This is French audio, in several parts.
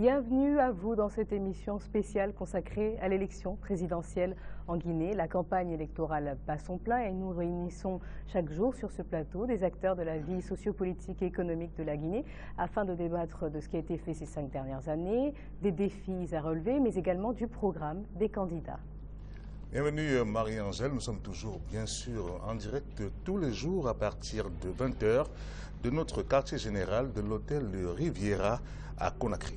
Bienvenue à vous dans cette émission spéciale consacrée à l'élection présidentielle en Guinée. La campagne électorale bat son plein et nous réunissons chaque jour sur ce plateau des acteurs de la vie sociopolitique et économique de la Guinée afin de débattre de ce qui a été fait ces 5 dernières années, des défis à relever, mais également du programme des candidats. Bienvenue Marie-Angèle, nous sommes toujours bien sûr en direct tous les jours à partir de 20 h de notre quartier général de l'hôtel Riviera à Conakry.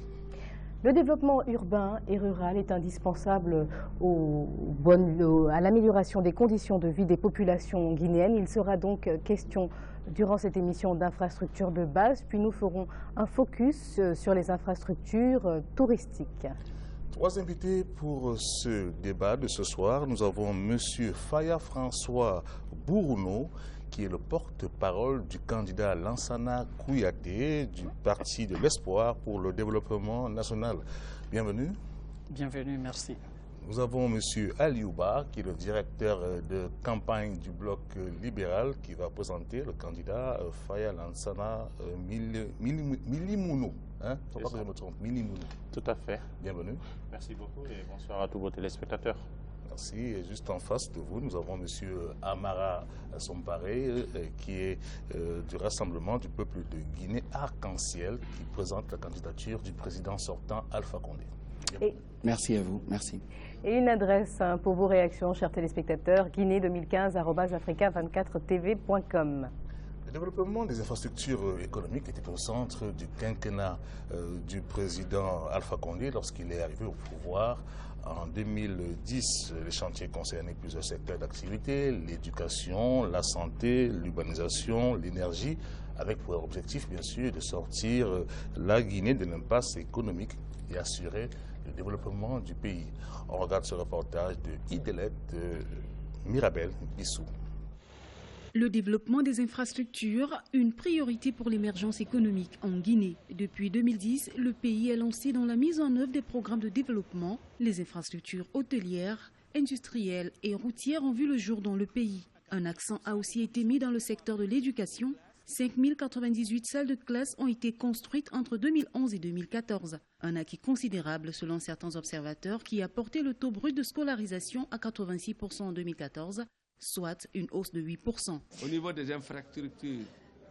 Le développement urbain et rural est indispensable à l'amélioration des conditions de vie des populations guinéennes. Il sera donc question durant cette émission d'infrastructures de base, puis nous ferons un focus sur les infrastructures touristiques. 3 invités pour ce débat de ce soir. Nous avons M. Faya François Bourouno, qui est le porte-parole du candidat Lansana Kouyaté du Parti de l'Espoir pour le développement national. Bienvenue. Bienvenue, merci. Nous avons M. Aliouba, qui est le directeur de campagne du bloc libéral, qui va présenter le candidat Faya Lansana Milimounou. Hein? Faut pas que je me trompe, Milimounou. Tout à fait. Bienvenue. Merci beaucoup et bonsoir à tous vos téléspectateurs. Merci. Et juste en face de vous, nous avons M. Amara Somparé, qui est du Rassemblement du peuple de Guinée Arc-en-Ciel, qui présente la candidature du président sortant Alpha Condé. Merci à vous. Merci. Et une adresse pour vos réactions, chers téléspectateurs, guinée2015@africa24tv.com. Le développement des infrastructures économiques était au centre du quinquennat du président Alpha Condé lorsqu'il est arrivé au pouvoir. En 2010, les chantiers concernaient plusieurs secteurs d'activité, l'éducation, la santé, l'urbanisation, l'énergie, avec pour objectif, bien sûr, de sortir la Guinée de l'impasse économique et assurer le développement du pays. On regarde ce reportage de Idelette Mirabel Bissou. Le développement des infrastructures, une priorité pour l'émergence économique en Guinée. Depuis 2010, le pays est lancé dans la mise en œuvre des programmes de développement. Les infrastructures hôtelières, industrielles et routières ont vu le jour dans le pays. Un accent a aussi été mis dans le secteur de l'éducation. 5098 salles de classe ont été construites entre 2011 et 2014. Un acquis considérable selon certains observateurs qui a porté le taux brut de scolarisation à 86% en 2014. Soit une hausse de 8%. Au niveau des infrastructures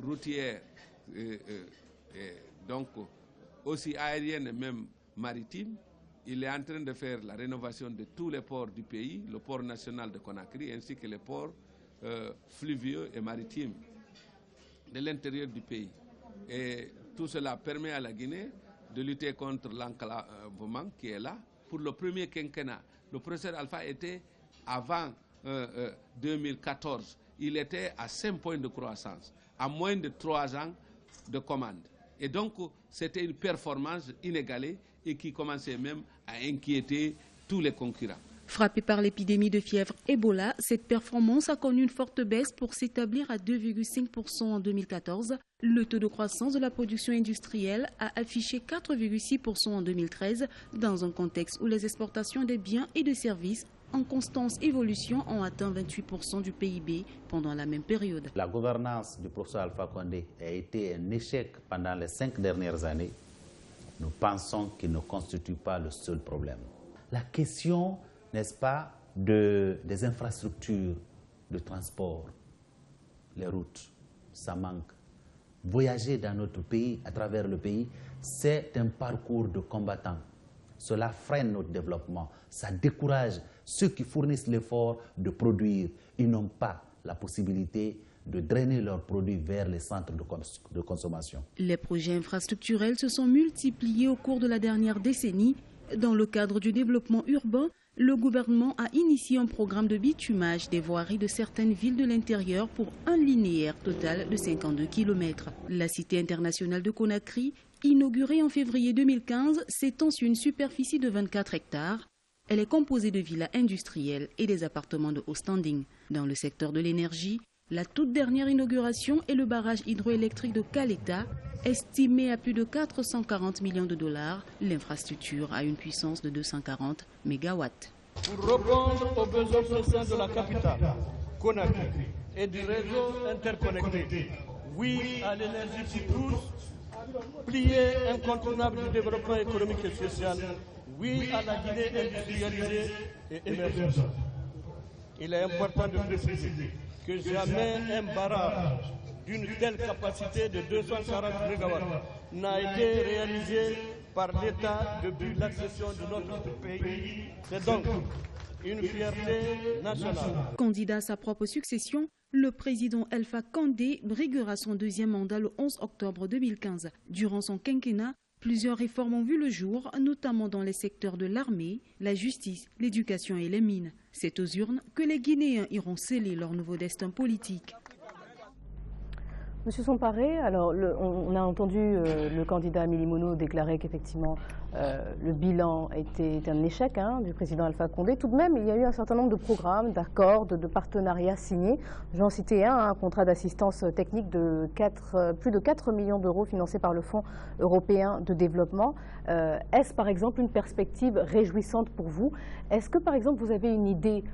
routières, donc aussi aériennes et même maritimes, il est en train de faire la rénovation de tous les ports du pays, le port national de Conakry ainsi que les ports fluviaux et maritimes de l'intérieur du pays. Et tout cela permet à la Guinée de lutter contre l'enclavement qui est là. Pour le premier quinquennat, le professeur Alpha était avant 2014, il était à 5 points de croissance, à moins de 3 ans de commande. Et donc, c'était une performance inégalée et qui commençait même à inquiéter tous les concurrents. Frappé par l'épidémie de fièvre Ebola, cette performance a connu une forte baisse pour s'établir à 2,5% en 2014. Le taux de croissance de la production industrielle a affiché 4,6% en 2013, dans un contexte où les exportations des biens et de services en constante évolution ont atteint 28% du PIB pendant la même période. La gouvernance du professeur Alpha Condé a été un échec pendant les 5 dernières années. Nous pensons qu'il ne constitue pas le seul problème. La question, n'est-ce pas, des infrastructures de transport, les routes, ça manque. Voyager dans notre pays, à travers le pays, c'est un parcours de combattants. Cela freine notre développement, ça décourage ceux qui fournissent l'effort de produire. Ils n'ont pas la possibilité de drainer leurs produits vers les centres de consommation. Les projets infrastructurels se sont multipliés au cours de la dernière décennie. Dans le cadre du développement urbain, le gouvernement a initié un programme de bitumage des voiries de certaines villes de l'intérieur pour un linéaire total de 52 km. La cité internationale de Conakry, inaugurée en février 2015, s'étend sur une superficie de 24 hectares. Elle est composée de villas industrielles et des appartements de haut standing. Dans le secteur de l'énergie, la toute dernière inauguration est le barrage hydroélectrique de Caleta, estimé à plus de 440 millions de dollars. L'infrastructure a une puissance de 240 mégawatts. Pour répondre aux besoins pressants de la capitale, Conakry, et du réseau interconnecté, oui à l'énergie pour tous, pilier incontournable du développement économique et social, oui à la Guinée industrialisée et émergente. Il est important de préciser que jamais un barrage d'une telle capacité de 240 MW n'a été réalisé par l'État depuis l'accession de notre pays. C'est donc une fierté nationale. Candidat à sa propre succession, le président Alpha Condé briguera son deuxième mandat le 11 octobre 2015. Durant son quinquennat, plusieurs réformes ont vu le jour, notamment dans les secteurs de l'armée, la justice, l'éducation et les mines. C'est aux urnes que les Guinéens iront sceller leur nouveau destin politique. Monsieur Somparé, alors on a entendu le candidat Milimono déclarer qu'effectivement le bilan était un échec du président Alpha Condé. Tout de même, il y a eu un certain nombre de programmes, d'accords, de partenariats signés. J'en citais un contrat d'assistance technique de plus de 4 millions d'euros financé par le Fonds européen de développement. Est-ce par exemple une perspective réjouissante pour vous? Est-ce que par exemple vous avez une idée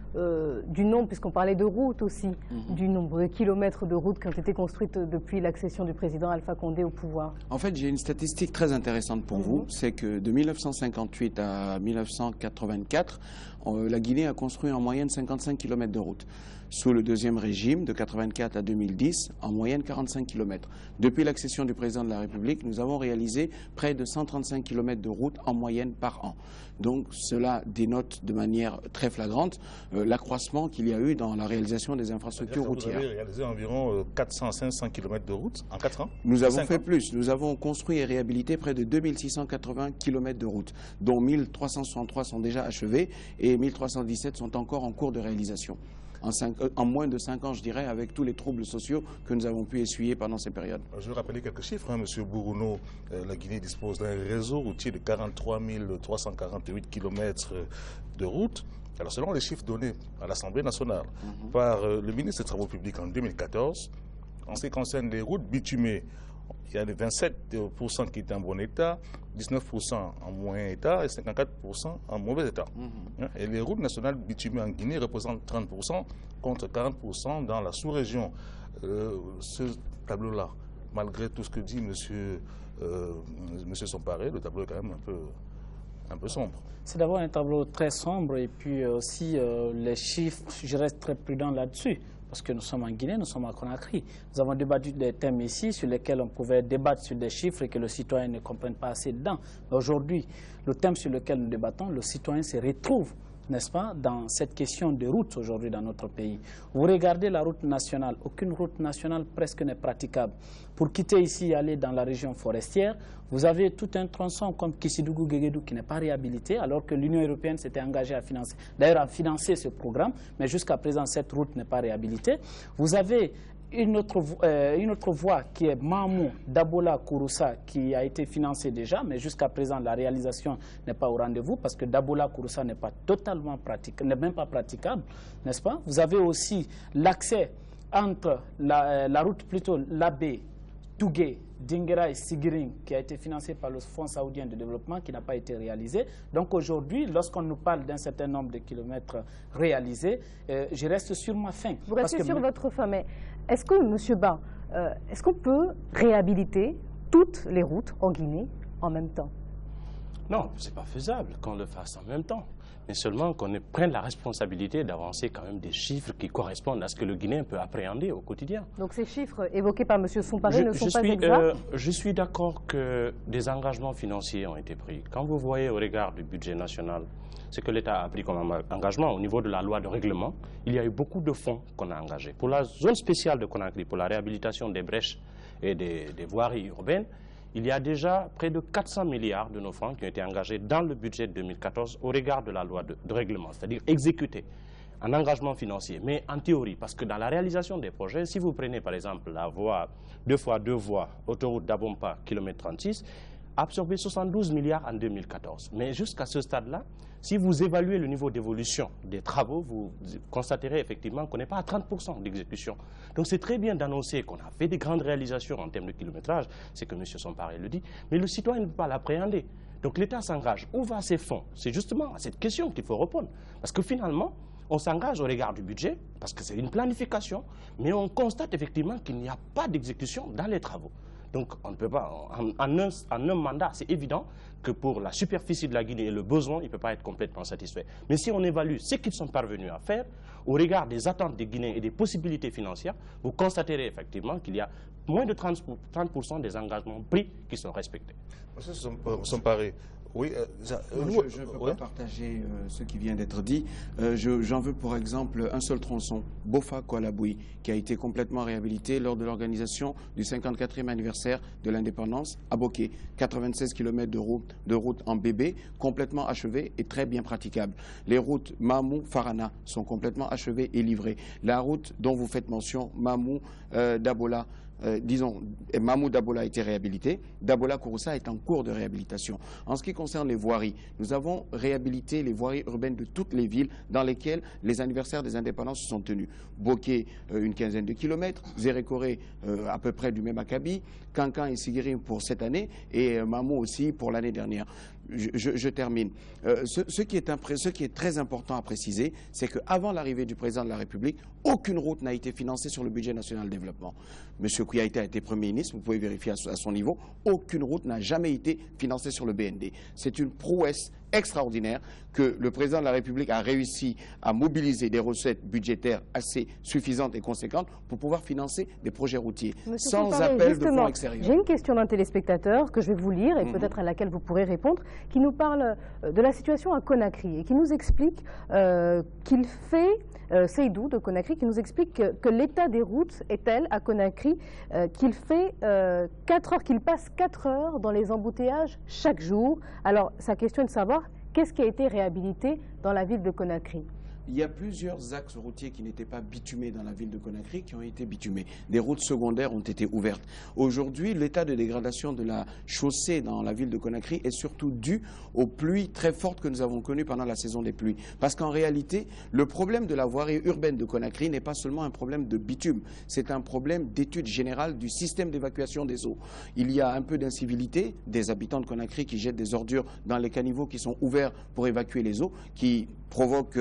du nombre, puisqu'on parlait de routes aussi, du nombre de kilomètres de routes qui ont été construites depuis l'accession du président Alpha Condé au pouvoir? En fait, j'ai une statistique très intéressante pour vous, c'est que de 1958 à 1984, la Guinée a construit en moyenne 55 km de route. Sous le deuxième régime, de 1984 à 2010, en moyenne 45 km. Depuis l'accession du président de la République, nous avons réalisé près de 135 km de route en moyenne par an. Donc cela dénote de manière très flagrante l'accroissement qu'il y a eu dans la réalisation des infrastructures routières. Vous avez réalisé environ 400-500 km de route en 4 ans? Nous avons fait plus. Nous avons construit et réhabilité près de 2680 km de route, dont 1363 sont déjà achevés et 1317 sont encore en cours de réalisation. En moins de 5 ans, je dirais, avec tous les troubles sociaux que nous avons pu essuyer pendant ces périodes. Je vais rappeler quelques chiffres, Monsieur Bourouno. La Guinée dispose d'un réseau routier de 43 348 km de route. Alors, selon les chiffres donnés à l'Assemblée nationale par le ministre des Travaux publics en 2014, en ce qui concerne les routes bitumées, il y a 27% qui étaient en bon état, 19% en moyen état et 54% en mauvais état. Et les routes nationales bitumées en Guinée représentent 30% contre 40% dans la sous-région. Ce tableau-là, malgré tout ce que dit monsieur Somparé, le tableau est quand même un peu sombre. C'est d'abord un tableau très sombre et puis aussi les chiffres, je reste très prudent là-dessus. Parce que nous sommes en Guinée, nous sommes à Conakry. Nous avons débattu des thèmes ici sur lesquels on pouvait débattre sur des chiffres et que le citoyen ne comprenne pas assez dedans. Aujourd'hui, le thème sur lequel nous débattons, le citoyen se retrouve, n'est-ce pas, dans cette question de route aujourd'hui dans notre pays. Vous regardez la route nationale, aucune route nationale presque n'est praticable. Pour quitter ici et aller dans la région forestière, vous avez tout un tronçon comme Kissidougou-Guéguédou qui n'est pas réhabilité alors que l'Union européenne s'était engagée à financer. D'ailleurs, à financer ce programme, mais jusqu'à présent, cette route n'est pas réhabilitée. Vous avez une autre voie qui est Mamou, Dabola, Kouroussa qui a été financée déjà, mais jusqu'à présent la réalisation n'est pas au rendez-vous parce que Dabola, Kouroussa n'est pas totalement praticable, n'est même pas praticable, n'est-ce pas? Vous avez aussi l'accès entre la route plutôt Labé, Tougué, Dingera et Sigiring qui a été financé par le Fonds saoudien de développement qui n'a pas été réalisé. Donc aujourd'hui, lorsqu'on nous parle d'un certain nombre de kilomètres réalisés, je reste sur ma faim. Vous restez sur votre faim, mais est-ce que, M. Ba, est-ce qu'on peut réhabiliter toutes les routes en Guinée en même temps? Non, ce n'est pas faisable qu'on le fasse en même temps. Mais seulement qu'on prenne la responsabilité d'avancer quand même des chiffres qui correspondent à ce que le Guinéen peut appréhender au quotidien. Donc ces chiffres évoqués par M. Somparé ne sont pas exacts? Je suis d'accord que des engagements financiers ont été pris. Quand vous voyez au regard du budget national ce que l'État a pris comme engagement au niveau de la loi de règlement, il y a eu beaucoup de fonds qu'on a engagés. Pour la zone spéciale de Conakry, pour la réhabilitation des brèches et des voiries urbaines, il y a déjà près de 400 milliards de nos francs qui ont été engagés dans le budget 2014 au regard de la loi de règlement, c'est-à-dire exécutés en engagement financier, mais en théorie, parce que dans la réalisation des projets, si vous prenez par exemple la voie 2x2 voies, autoroute d'Abompa, kilomètre 36, absorbé 72 milliards en 2014. Mais jusqu'à ce stade-là, si vous évaluez le niveau d'évolution des travaux, vous constaterez effectivement qu'on n'est pas à 30% d'exécution. Donc c'est très bien d'annoncer qu'on a fait des grandes réalisations en termes de kilométrage, c'est que M. Somparé le dit, mais le citoyen ne peut pas l'appréhender. Donc l'État s'engage. Où vont ces fonds? C'est justement à cette question qu'il faut répondre. Parce que finalement, on s'engage au regard du budget, parce que c'est une planification, mais on constate effectivement qu'il n'y a pas d'exécution dans les travaux. Donc on ne peut pas, en un mandat, c'est évident que pour la superficie de la Guinée et le besoin, il ne peut pas être complètement satisfait. Mais si on évalue ce qu'ils sont parvenus à faire, au regard des attentes des Guinéens et des possibilités financières, vous constaterez effectivement qu'il y a moins de 30% des engagements pris qui sont respectés. Monsieur Somparé, oui, je ne peux pas partager ce qui vient d'être dit. J'en veux pour exemple un seul tronçon, Bofa-Koualaboui, qui a été complètement réhabilité lors de l'organisation du 54e anniversaire de l'indépendance à Boké. 96 km de route en bébé, complètement achevée et très bien praticable. Les routes Mamou-Farana sont complètement achevées et livrées. La route dont vous faites mention, Mamou-Dabola, Mamou Dabola a été réhabilité, Dabola Kouroussa est en cours de réhabilitation. En ce qui concerne les voiries, nous avons réhabilité les voiries urbaines de toutes les villes dans lesquelles les anniversaires des indépendances se sont tenus. Boké, une quinzaine de kilomètres, Zérékoré, à peu près du même acabit, Kankan et Sigirim pour cette année et Mamou aussi pour l'année dernière. Je termine. Ce qui est très important à préciser, c'est qu'avant l'arrivée du président de la République, aucune route n'a été financée sur le budget national de développement. Monsieur Kouyaté a été Premier ministre, vous pouvez vérifier à son niveau, aucune route n'a jamais été financée sur le BND. C'est une prouesse extraordinaire que le président de la République a réussi à mobiliser des recettes budgétaires assez suffisantes et conséquentes pour pouvoir financer des projets routiers, Monsieur sans Somparé, appel de fonds extérieurs. J'ai une question d'un téléspectateur que je vais vous lire et peut-être à laquelle vous pourrez répondre, qui nous parle de la situation à Conakry et qui nous explique qu'il fait, Seydou de Conakry, qui nous explique que l'état des routes est tel à Conakry qu'il fait 4 heures, qu'il passe 4 heures dans les embouteillages chaque jour. Alors sa question est de savoir qu'est-ce qui a été réhabilité dans la ville de Conakry. Il y a plusieurs axes routiers qui n'étaient pas bitumés dans la ville de Conakry qui ont été bitumés. Des routes secondaires ont été ouvertes. Aujourd'hui, l'état de dégradation de la chaussée dans la ville de Conakry est surtout dû aux pluies très fortes que nous avons connues pendant la saison des pluies. Parce qu'en réalité, le problème de la voirie urbaine de Conakry n'est pas seulement un problème de bitume, c'est un problème d'étude générale du système d'évacuation des eaux. Il y a un peu d'incivilité des habitants de Conakry qui jettent des ordures dans les caniveaux qui sont ouverts pour évacuer les eaux, qui provoque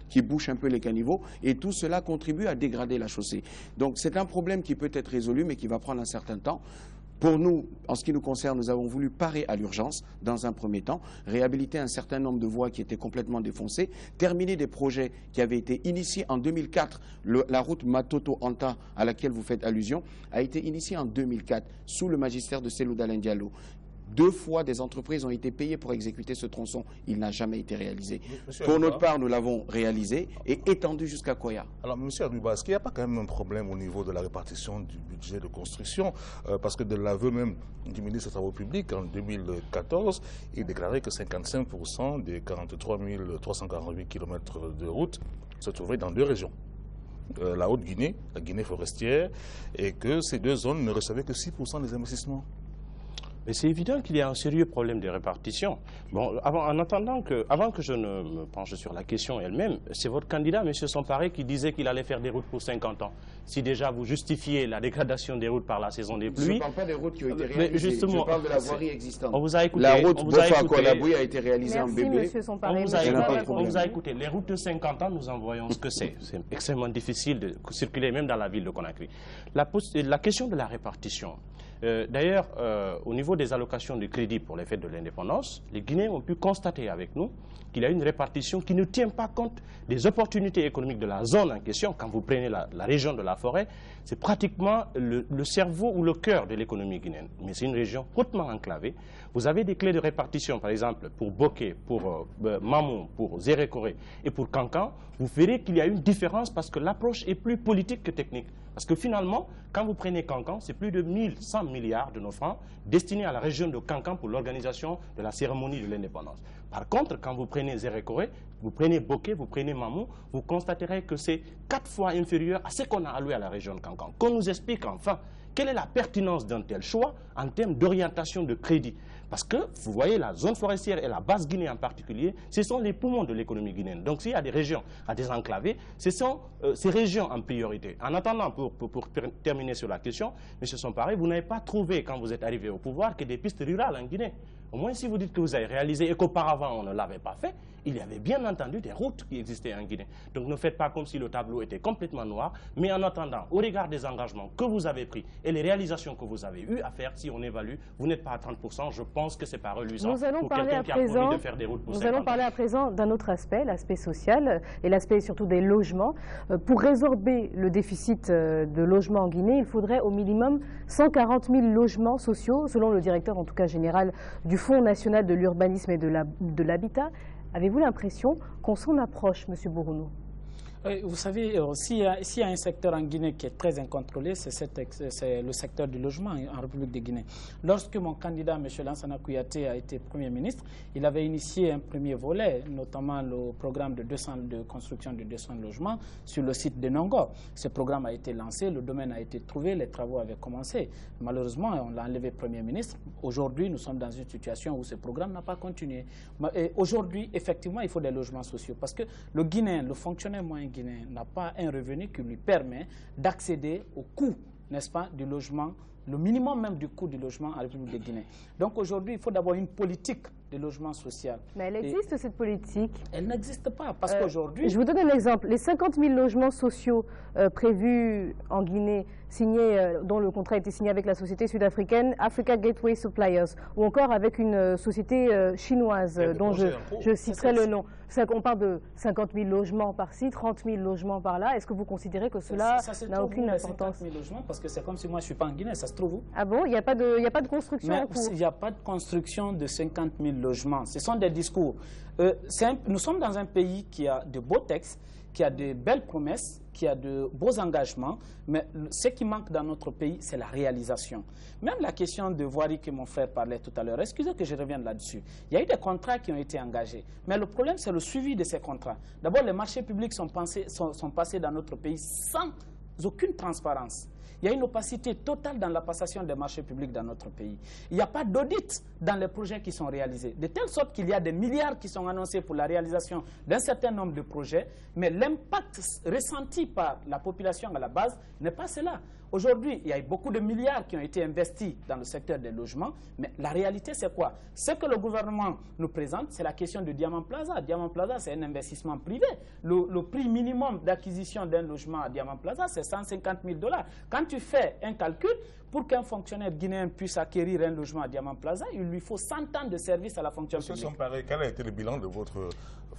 qui bouche un peu les caniveaux, et tout cela contribue à dégrader la chaussée. Donc c'est un problème qui peut être résolu, mais qui va prendre un certain temps. Pour nous, en ce qui nous concerne, nous avons voulu parer à l'urgence, dans un premier temps, réhabiliter un certain nombre de voies qui étaient complètement défoncées, terminer des projets qui avaient été initiés en 2004. La route Matoto-Anta, à laquelle vous faites allusion, a été initiée en 2004, sous le magistère de Cellou Dalein Diallo. 2 fois, des entreprises ont été payées pour exécuter ce tronçon. Il n'a jamais été réalisé. Pour notre part, nous l'avons réalisé et étendu jusqu'à Koya. Alors, M. Aruba, est-ce qu'il n'y a pas quand même un problème au niveau de la répartition du budget de construction parce que de l'aveu même du ministre des Travaux publics, en 2014, il déclarait que 55% des 43 348 km de route se trouveraient dans 2 régions. La Haute-Guinée, la Guinée forestière, et que ces 2 zones ne recevaient que 6% des investissements. Mais c'est évident qu'il y a un sérieux problème de répartition. Bon, avant que je ne me penche sur la question elle-même, c'est votre candidat, M. Somparé, qui disait qu'il allait faire des routes pour 50 ans. Si déjà vous justifiez la dégradation des routes par la saison des pluies... Je ne parle pas des routes qui ont été réalisées, justement, je parle de la voirie existante. On vous a écouté. La route Bofa-Koualaboui a été réalisée en bébé. On vous a écouté. Les routes de 50 ans, nous en voyons ce que c'est. C'est extrêmement difficile de circuler, même dans la ville de Conakry. La question de la répartition... D'ailleurs, au niveau des allocations de crédit pour les fêtes de l'indépendance, les Guinéens ont pu constater avec nous qu'il y a une répartition qui ne tient pas compte des opportunités économiques de la zone en question. Quand vous prenez la région de la forêt, c'est pratiquement le cerveau ou le cœur de l'économie guinéenne. Mais c'est une région hautement enclavée. Vous avez des clés de répartition, par exemple, pour Boké, pour Mamou, pour Zérékoré et pour Kankan. Vous verrez qu'il y a une différence parce que l'approche est plus politique que technique. Parce que finalement, quand vous prenez Kankan, c'est plus de 1100 milliards de nos francs destinés à la région de Kankan pour l'organisation de la cérémonie de l'indépendance. Par contre, quand vous prenez Zérékoré, vous prenez Boké, vous prenez Mamou, vous constaterez que c'est 4 fois inférieur à ce qu'on a alloué à la région de Kankan. Qu'on nous explique enfin quelle est la pertinence d'un tel choix en termes d'orientation de crédit. Parce que, vous voyez, la zone forestière et la basse Guinée en particulier, ce sont les poumons de l'économie guinéenne. Donc, s'il y a des régions à désenclaver, ce sont ces régions en priorité. En attendant, pour terminer sur la question, M. Somparé, vous n'avez pas trouvé, quand vous êtes arrivé au pouvoir, que des pistes rurales en Guinée. Au moins, si vous dites que vous avez réalisé et qu'auparavant, on ne l'avait pas fait, il y avait bien entendu des routes qui existaient en Guinée. Donc, ne faites pas comme si le tableau était complètement noir. Mais en attendant, au regard des engagements que vous avez pris et les réalisations que vous avez eu à faire, si on évalue, vous n'êtes pas à 30%. Je pense que c'est pas reluisant pour quelqu'un qui a promis de faire des routes pour 50 ans. Nous allons parler à présent d'un autre aspect, l'aspect social et l'aspect surtout des logements. Pour résorber le déficit de logements en Guinée, il faudrait au minimum 140 000 logements sociaux, selon le directeur en tout cas général du Fonds national de l'urbanisme et de l'habitat. Avez-vous l'impression qu'on s'en approche, M. Bourounou? Vous savez, s'il y a un secteur en Guinée qui est très incontrôlé, c'est le secteur du logement en République de Guinée. Lorsque mon candidat, M. Lansana Kouyaté, a été Premier ministre, il avait initié un premier volet, notamment le programme de construction de 200 logements sur le site de Nongo. Ce programme a été lancé, le domaine a été trouvé, les travaux avaient commencé. Malheureusement, on l'a enlevé Premier ministre. Aujourd'hui, nous sommes dans une situation où ce programme n'a pas continué. Aujourd'hui, effectivement, il faut des logements sociaux parce que le Guinéen, le fonctionnaire moyen guinéen n'a pas un revenu qui lui permet d'accéder au coût, n'est-ce pas, du logement, le minimum même du coût du logement en République de Guinée. Donc aujourd'hui, il faut d'abord une politique de logement social. Mais elle existe, cette politique? Elle n'existe pas, parce qu'aujourd'hui... Je vous donne un exemple. Les 50 000 logements sociaux prévus en Guinée, dont le contrat a été signé avec la société sud-africaine Africa Gateway Suppliers, ou encore avec une société chinoise, dont je citerai le nom. On parle de 50 000 logements par-ci, 30 000 logements par-là. Est-ce que vous considérez que cela n'a aucune importance? 50 000 logements, parce que c'est comme si moi je ne suis pas en Guinée, ça se trouve où? Ah bon? Il n'y a pas de construction en cours? Il n'y a pas de construction de 50 000 logements. Ce sont des discours. Nous sommes dans un pays qui a de beaux textes, qui a de belles promesses, qui a de beaux engagements, mais ce qui manque dans notre pays, c'est la réalisation. Même la question de voirie que mon frère parlait tout à l'heure, excusez que je revienne là-dessus. Il y a eu des contrats qui ont été engagés, mais le problème, c'est le suivi de ces contrats. D'abord, les marchés publics sont passés dans notre pays sans aucune transparence. Il y a une opacité totale dans la passation des marchés publics dans notre pays. Il n'y a pas d'audit dans les projets qui sont réalisés, de telle sorte qu'il y a des milliards qui sont annoncés pour la réalisation d'un certain nombre de projets, mais l'impact ressenti par la population à la base n'est pas cela. Aujourd'hui, il y a eu beaucoup de milliards qui ont été investis dans le secteur des logements, mais la réalité, c'est quoi? Ce que le gouvernement nous présente, c'est la question de Diamant Plaza. Diamant Plaza, c'est un investissement privé. Le prix minimum d'acquisition d'un logement à Diamant Plaza, c'est 150 000 $. Quand tu fais un calcul, pour qu'un fonctionnaire guinéen puisse acquérir un logement à Diamant Plaza, il lui faut 100 ans de service à la fonction publique. Quel a été le bilan de votre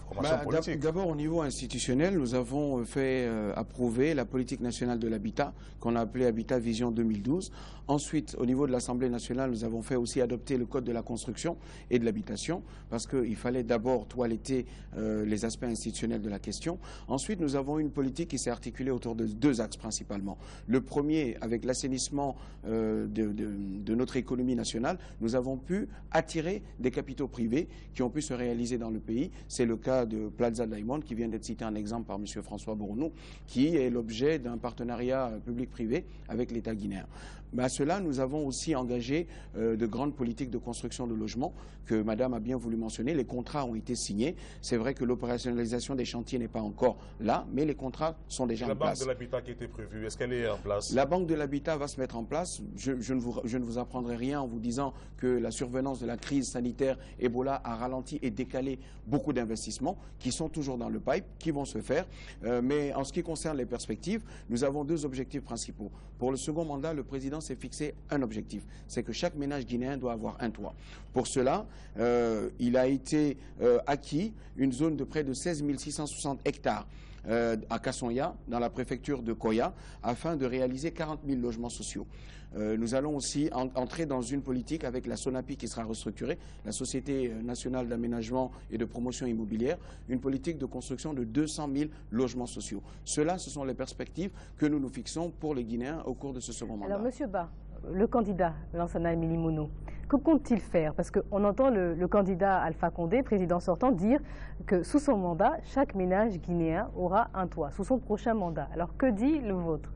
formation politique? D'abord, au niveau institutionnel, nous avons fait approuver la politique nationale de l'habitat, qu'on a appelée Habitat Vision 2012. Ensuite, au niveau de l'Assemblée nationale, nous avons fait aussi adopter le Code de la construction et de l'habitation, parce qu'il fallait d'abord toiletter les aspects institutionnels de la question. Ensuite, nous avons une politique qui s'est articulée autour de deux axes principalement. Le premier, avec l'assainissement de notre économie nationale, nous avons pu attirer des capitaux privés qui ont pu se réaliser dans le pays. C'est le cas de Plaza Diamond, qui vient d'être cité en exemple par M. François Bourounou, qui est l'objet d'un partenariat public-privé avec l'État guinéen. À cela, nous avons aussi engagé de grandes politiques de construction de logements que Madame a bien voulu mentionner. Les contrats ont été signés. C'est vrai que l'opérationnalisation des chantiers n'est pas encore là, mais les contrats sont déjà en place. La Banque de l'Habitat qui était prévue, est-ce qu'elle est en place? La Banque de l'Habitat va se mettre en place. Je ne vous apprendrai rien en vous disant que la survenance de la crise sanitaire Ebola a ralenti et décalé beaucoup d'investissements qui sont toujours dans le pipe, qui vont se faire. Mais en ce qui concerne les perspectives, nous avons deux objectifs principaux. Pour le second mandat, le président s'est fixé un objectif, c'est que chaque ménage guinéen doit avoir un toit. Pour cela, il a été acquis une zone de près de 16 660 hectares à Kassonya, dans la préfecture de Koya, afin de réaliser 40 000 logements sociaux. Nous allons aussi entrer dans une politique avec la SONAPI qui sera restructurée, la Société nationale d'aménagement et de promotion immobilière, une politique de construction de 200 000 logements sociaux. Cela, ce sont les perspectives que nous nous fixons pour les Guinéens au cours de ce second mandat. Alors, M. Ba, le candidat Lansana Milimono, que compte-t-il faire? Parce qu'on entend le candidat Alpha Condé, président sortant, dire que sous son mandat, chaque ménage guinéen aura un toit, sous son prochain mandat. Alors, que dit le vôtre?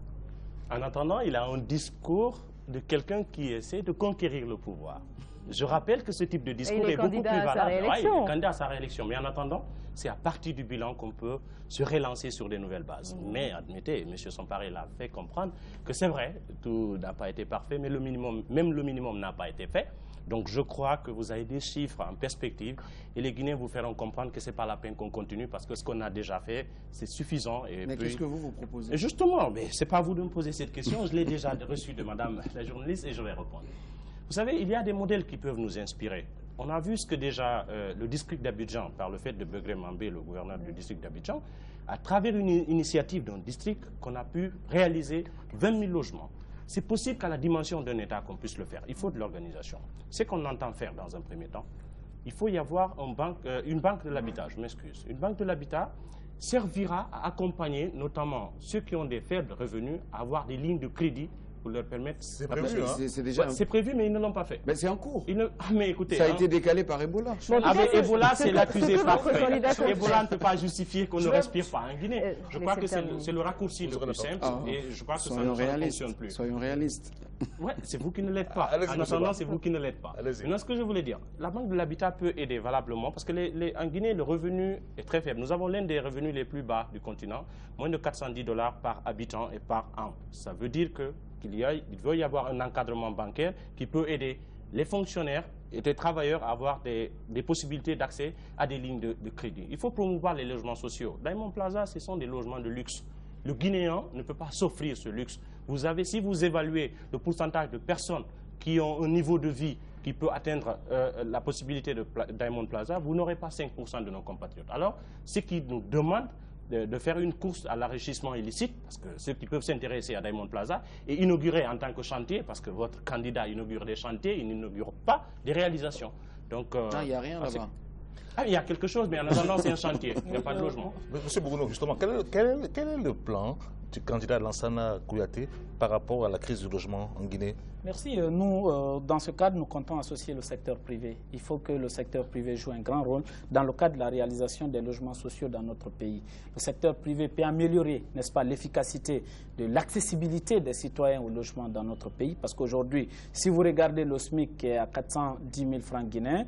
En attendant, il a un discours de quelqu'un qui essaie de conquérir le pouvoir. Je rappelle que ce type de discours est beaucoup plus valable. Il est candidat à sa réélection. Mais en attendant, c'est à partir du bilan qu'on peut se relancer sur des nouvelles bases. Mais admettez, M. Samparay l'a fait comprendre que c'est vrai, tout n'a pas été parfait, mais même le minimum n'a pas été fait. Donc je crois que vous avez des chiffres en perspective et les Guinéens vous feront comprendre que ce n'est pas la peine qu'on continue parce que ce qu'on a déjà fait, c'est suffisant. Mais qu'est-ce que vous proposez? Et justement, ce n'est pas à vous de me poser cette question, je l'ai déjà reçue de madame la journaliste et je vais répondre. Vous savez, il y a des modèles qui peuvent nous inspirer. On a vu ce que déjà le district d'Abidjan, par le fait de Begré Mambé, le gouverneur du district d'Abidjan, à travers une initiative d'un district qu'on a pu réaliser 20 000 logements. C'est possible qu'à la dimension d'un État qu'on puisse le faire. Il faut de l'organisation. Ce qu'on entend faire dans un premier temps, il faut y avoir une banque de l'habitat, je m'excuse. Une banque de l'habitat servira à accompagner notamment ceux qui ont des faibles revenus à avoir des lignes de crédit pour leur permettre... C'est prévu, c'est prévu, mais ils ne l'ont pas fait. Mais c'est en cours. Mais écoutez, ça a été décalé par Ebola. Ebola, c'est l'accusé parfait. Ebola ne peut pas justifier qu'on ne respire pas en Guinée. Je crois que c'est le raccourci le plus simple et je crois que ça ne fonctionne plus. Soyons réalistes. Oui, c'est vous qui ne l'êtes pas. En attendant, c'est vous qui ne l'êtes pas. Maintenant, ce que je voulais dire, la Banque de l'Habitat peut aider valablement parce que en Guinée, le revenu est très faible. Nous avons l'un des revenus les plus bas du continent, moins de 410 $ par habitant et par an. Ça veut dire qu'il doit y avoir un encadrement bancaire qui peut aider les fonctionnaires et les travailleurs à avoir des possibilités d'accès à des lignes de crédit. Il faut promouvoir les logements sociaux. Diamond Plaza, ce sont des logements de luxe. Le Guinéen ne peut pas s'offrir ce luxe. Si vous évaluez le pourcentage de personnes qui ont un niveau de vie qui peut atteindre la possibilité de Diamond Plaza, vous n'aurez pas 5% de nos compatriotes. Alors, ce qui nous demande de faire une course à l'enrichissement illicite, parce que ceux qui peuvent s'intéresser à Diamond Plaza, et inaugurer en tant que chantier, parce que votre candidat inaugure des chantiers, il n'inaugure pas des réalisations. Donc, il n'y a rien là-bas. Il y a quelque chose, mais en attendant, c'est un chantier. Il n'y a pas de logement. Monsieur Bruno, justement, quel est le plan du candidat Lansana Kouyaté par rapport à la crise du logement en Guinée? Merci. Nous, dans ce cadre, nous comptons associer le secteur privé. Il faut que le secteur privé joue un grand rôle dans le cadre de la réalisation des logements sociaux dans notre pays. Le secteur privé peut améliorer, n'est-ce pas, l'efficacité de l'accessibilité des citoyens au logement dans notre pays. Parce qu'aujourd'hui, si vous regardez le SMIC qui est à 410 000 francs guinéens,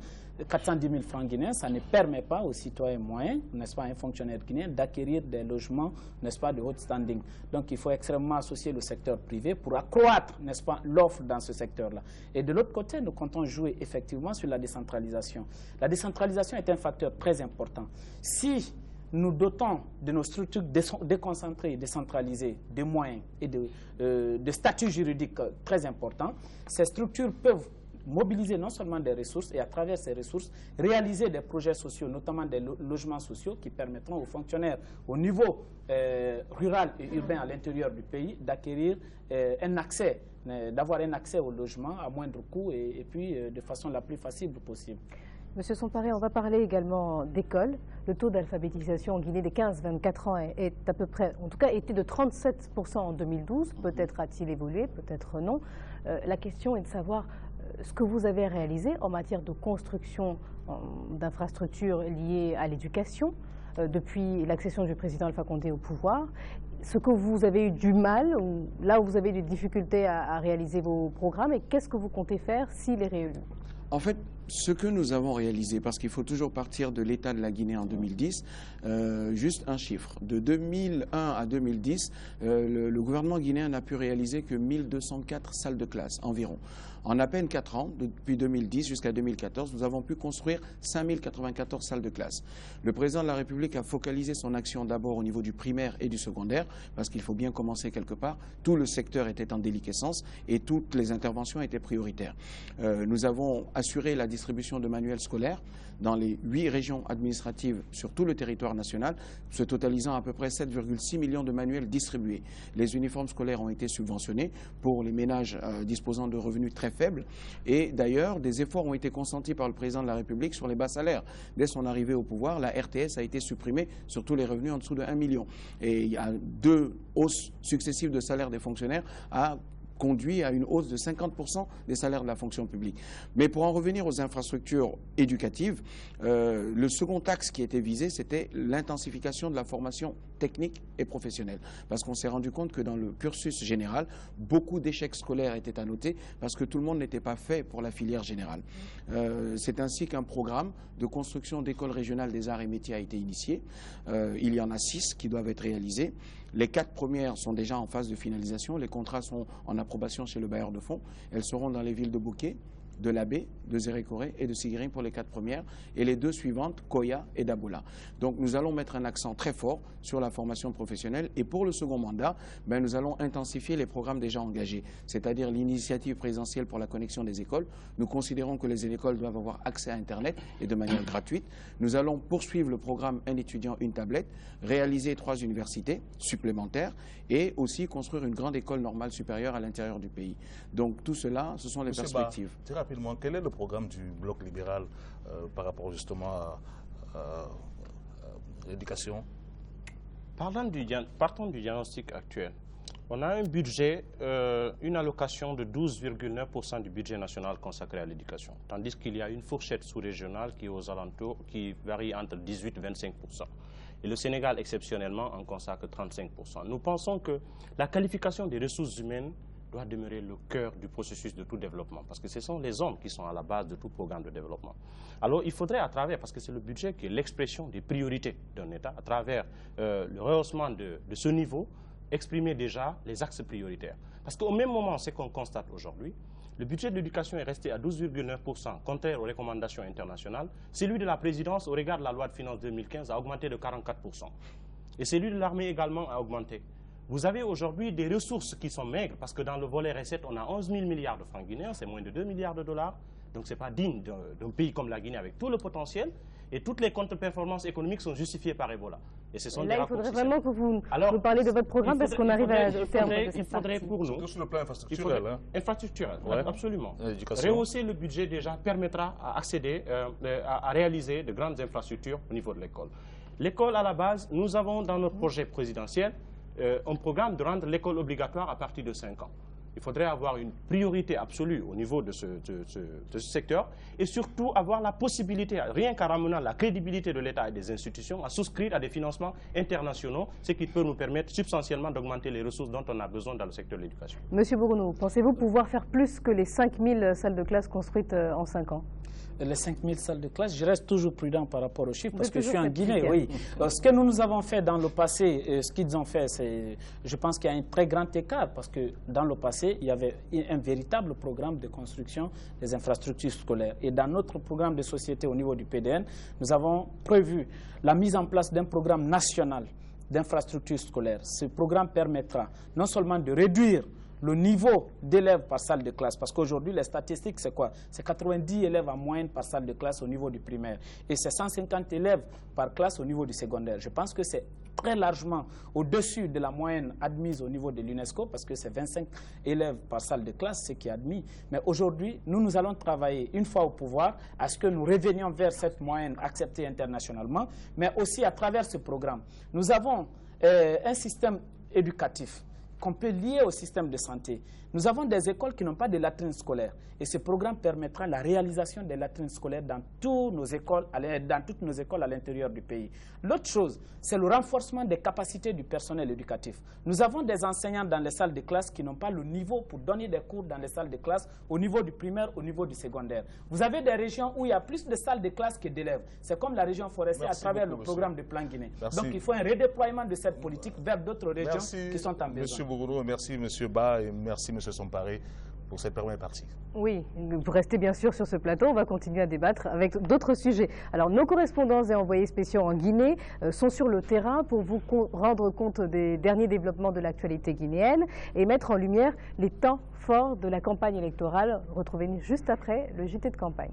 410 000 francs guinéens, ça ne permet pas aux citoyens moyens, n'est-ce pas, un fonctionnaire guinéen, d'acquérir des logements, n'est-ce pas, de haut standing. Donc, il faut extrêmement associer le secteur privé pour accroître, n'est-ce pas, l'offre dans ce secteur-là. Et de l'autre côté, nous comptons jouer effectivement sur la décentralisation. La décentralisation est un facteur très important. Si nous dotons de nos structures déconcentrées, décentralisées, de moyens et de statuts juridiques très importants, ces structures peuvent mobiliser non seulement des ressources et à travers ces ressources, réaliser des projets sociaux, notamment des logements sociaux qui permettront aux fonctionnaires au niveau rural et urbain à l'intérieur du pays d'acquérir d'avoir un accès au logement à moindre coût et puis de façon la plus facile possible. Monsieur Samparay, on va parler également d'école. Le taux d'alphabétisation en Guinée des 15-24 ans est à peu près, en tout cas, était de 37% en 2012. Peut-être a-t-il évolué, peut-être non. La question est de savoir ce que vous avez réalisé en matière de construction d'infrastructures liées à l'éducation depuis l'accession du président Alpha Condé au pouvoir, ce que vous avez eu du mal, ou là où vous avez eu des difficultés à réaliser vos programmes, et qu'est-ce que vous comptez faire s'il est réélu? En fait, ce que nous avons réalisé, parce qu'il faut toujours partir de l'état de la Guinée en 2010, juste un chiffre. De 2001 à 2010, le gouvernement guinéen n'a pu réaliser que 1204 salles de classe environ. En à peine 4 ans, depuis 2010 jusqu'à 2014, nous avons pu construire 5094 salles de classe. Le président de la République a focalisé son action d'abord au niveau du primaire et du secondaire, parce qu'il faut bien commencer quelque part. Tout le secteur était en déliquescence et toutes les interventions étaient prioritaires. Nous avons assuré la distribution de manuels scolaires dans les 8 régions administratives sur tout le territoire national, se totalisant à peu près 7,6 millions de manuels distribués. Les uniformes scolaires ont été subventionnés pour les ménages disposant de revenus très faibles. Et d'ailleurs, des efforts ont été consentis par le président de la République sur les bas salaires. Dès son arrivée au pouvoir, la RTS a été supprimée sur tous les revenus en dessous de 1 million. Et il y a 2 hausses successives de salaires des fonctionnaires à conduit à une hausse de 50% des salaires de la fonction publique. Mais pour en revenir aux infrastructures éducatives, le second axe qui était visé, c'était l'intensification de la formation technique et professionnelle. Parce qu'on s'est rendu compte que dans le cursus général, beaucoup d'échecs scolaires étaient à noter parce que tout le monde n'était pas fait pour la filière générale. C'est ainsi qu'un programme de construction d'écoles régionales des arts et métiers a été initié. Il y en a 6 qui doivent être réalisées. Les 4 premières sont déjà en phase de finalisation. Les contrats sont en approbation chez le bailleur de fonds. Elles seront dans les villes de Bouquet, de Labé, de Zérékoré et de Siguirim pour les 4 premières, et les 2 suivantes, Koya et Dabola. Donc nous allons mettre un accent très fort sur la formation professionnelle, et pour le second mandat, nous allons intensifier les programmes déjà engagés, c'est-à-dire l'initiative présidentielle pour la connexion des écoles. Nous considérons que les écoles doivent avoir accès à Internet et de manière gratuite. Nous allons poursuivre le programme Un étudiant, une tablette, réaliser 3 universités supplémentaires et aussi construire une grande école normale supérieure à l'intérieur du pays. Donc tout cela, ce sont les perspectives. Rapidement, quel est le programme du bloc libéral par rapport justement à l'éducation? Partons du diagnostic actuel. On a un budget, une allocation de 12,9% du budget national consacré à l'éducation, tandis qu'il y a une fourchette sous-régionale qui est aux alentours, qui varie entre 18 et 25%. Et le Sénégal, exceptionnellement, en consacre 35%. Nous pensons que la qualification des ressources humaines doit demeurer le cœur du processus de tout développement, parce que ce sont les hommes qui sont à la base de tout programme de développement. Alors il faudrait à travers, parce que c'est le budget qui est l'expression des priorités d'un État, à travers le rehaussement de ce niveau, exprimer déjà les axes prioritaires. Parce qu'au même moment, ce qu'on constate aujourd'hui, le budget de l'éducation est resté à 12,9%, contraire aux recommandations internationales. Celui de la présidence, au regard de la loi de finances 2015, a augmenté de 44%. Et celui de l'armée également a augmenté. Vous avez aujourd'hui des ressources qui sont maigres, parce que dans le volet recettes, on a 11 000 milliards de francs guinéens, c'est moins de 2 milliards de dollars. Donc ce n'est pas digne d'un pays comme la Guinée avec tout le potentiel. Et toutes les contre-performances économiques sont justifiées par Ebola. Et ce sont là, il faudrait vraiment que vous nous parliez de votre programme, parce qu'on arrive au terme de cette partie. Pour nous, sur le plan infrastructurel. Infrastructurel, ouais. Absolument. Rehausser le budget déjà permettra à accéder, à réaliser de grandes infrastructures au niveau de l'école. L'école, à la base, nous avons dans notre projet présidentiel un programme de rendre l'école obligatoire à partir de 5 ans. Il faudrait avoir une priorité absolue au niveau de ce secteur et surtout avoir la possibilité, rien qu'en ramenant la crédibilité de l'État et des institutions, à souscrire à des financements internationaux, ce qui peut nous permettre substantiellement d'augmenter les ressources dont on a besoin dans le secteur de l'éducation. Monsieur Bournou, pensez-vous pouvoir faire plus que les 5000 salles de classe construites en 5 ans? Les 5000 salles de classe, je reste toujours prudent par rapport aux chiffres, parce que je suis en Guinée, oui. Ce que nous avons fait dans le passé, ce qu'ils ont fait, je pense qu'il y a un très grand écart, parce que dans le passé, il y avait un véritable programme de construction des infrastructures scolaires. Et dans notre programme de société au niveau du PDN, nous avons prévu la mise en place d'un programme national d'infrastructures scolaires. Ce programme permettra non seulement de réduire le niveau d'élèves par salle de classe, parce qu'aujourd'hui, les statistiques, c'est quoi? C'est 90 élèves en moyenne par salle de classe au niveau du primaire, et c'est 150 élèves par classe au niveau du secondaire. Je pense que c'est très largement au-dessus de la moyenne admise au niveau de l'UNESCO, parce que c'est 25 élèves par salle de classe, ce qui est admis. Mais aujourd'hui, nous allons travailler, une fois au pouvoir, à ce que nous revenions vers cette moyenne acceptée internationalement, mais aussi à travers ce programme. Nous avons un système éducatif qu'on peut lier au système de santé. Nous avons des écoles qui n'ont pas de latrines scolaires, et ce programme permettra la réalisation des latrines scolaires dans toutes nos écoles à l'intérieur du pays. L'autre chose, c'est le renforcement des capacités du personnel éducatif. Nous avons des enseignants dans les salles de classe qui n'ont pas le niveau pour donner des cours dans les salles de classe au niveau du primaire, au niveau du secondaire. Vous avez des régions où il y a plus de salles de classe que d'élèves. C'est comme la région forestière à travers le programme de Plan Guinée. Donc il faut un redéploiement de cette politique vers d'autres régions qui sont en besoin. Monsieur Bournou, merci Monsieur Ba et merci Monsieur Somparé pour cette première partie. Oui, vous restez bien sûr sur ce plateau, on va continuer à débattre avec d'autres sujets. Alors nos correspondants et envoyés spéciaux en Guinée sont sur le terrain pour vous rendre compte des derniers développements de l'actualité guinéenne et mettre en lumière les temps forts de la campagne électorale. Retrouvez-nous juste après le JT de campagne.